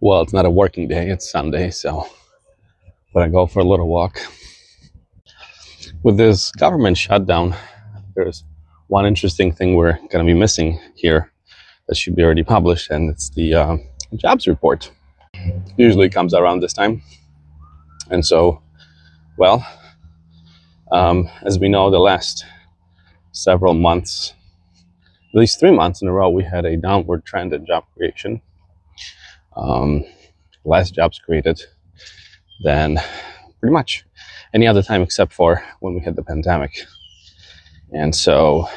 Well, it's not a working day, it's Sunday, so but I go for a little walk. With this government shutdown, there's one interesting thing we're going to be missing here that should be already published, and it's the jobs report. Usually comes around this time. And so, well, as we know, the last several months, at least 3 months in a row, we had a downward trend in job creation. Less jobs created than pretty much any other time except for when we had the pandemic. And so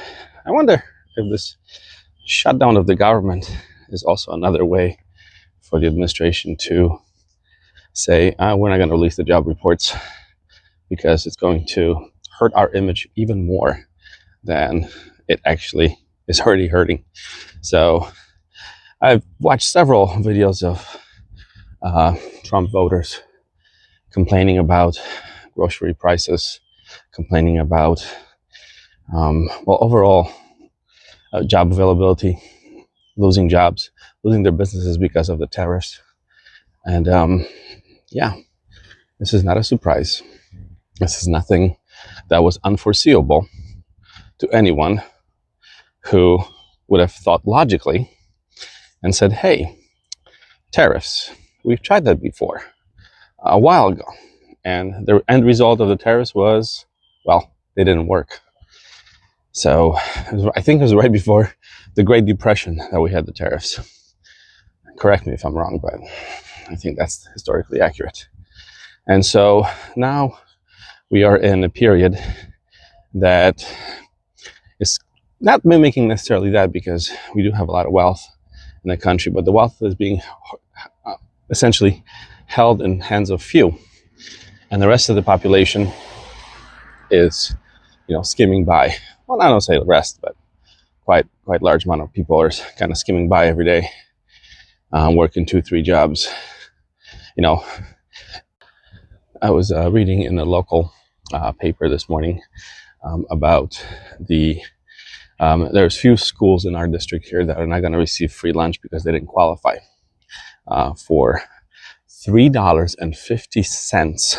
I wonder if this shutdown of the government is also another way for the administration to say, we're not going to release the job reports because it's going to hurt our image even more than it actually is already hurting. So I've watched several videos of Trump voters complaining about grocery prices, complaining about, overall job availability, losing jobs, losing their businesses because of the tariffs. And yeah, this is not a surprise. This is nothing that was unforeseeable to anyone who would have thought logically and said, hey, tariffs, we've tried that before a while ago. And the end result of the tariffs was, well, they didn't work. So I think it was right before the Great Depression that we had the tariffs. Correct me if I'm wrong, but I think that's historically accurate. And so now we are in a period that is not mimicking necessarily that, because we do have a lot of wealth in the country, but the wealth is being essentially held in hands of few. And the rest of the population is, skimming by. Well, I don't say the rest, but quite large amount of people are kind of skimming by every day, working 2-3 jobs. I was reading in a local paper this morning about there's few schools in our district here that are not going to receive free lunch because they didn't qualify for $3.50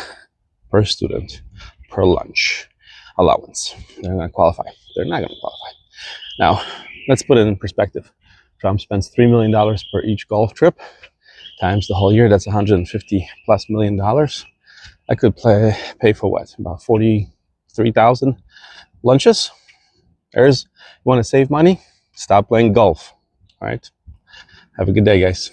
per student per lunch allowance. They're not going to qualify. They're not going to qualify. Now, let's put it in perspective. Trump spends $3 million per each golf trip times the whole year. That's $150+ million. I could pay for what? About 43,000 lunches. You want to save money? Stop playing golf. All right. Have a good day, guys.